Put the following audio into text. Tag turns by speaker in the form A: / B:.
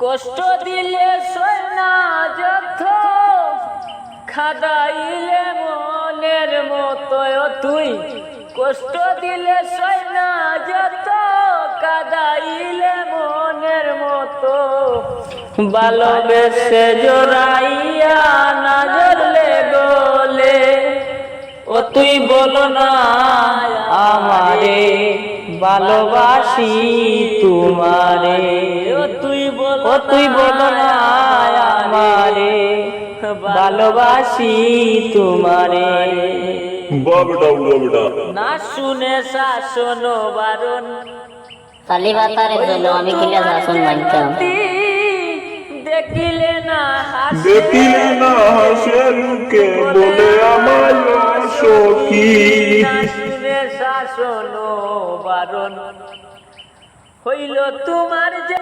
A: কষ্ট দিলে সয় না যত, খাদাইলে মনের মতো তুই। কষ্ট দিলে সয় না যত, কাদাইলে মনের মতো। ভালোবেসে জোড়াইয়া না জড়লে গলে, ও তুই বলো না আমারে ভালোবাসি তোমারে। ও তুই বলো না আমারে ভালোবাসি তোমারে। না শুনে শাসন বারণ,
B: খালি বাতারের জন্য আমি কিলা শাসন মানতাম।
A: দেখিলে না
C: হাসে লোকে বলে আমায় সখী।
A: না শুনে শাসন বারণ, হইল তোমার যে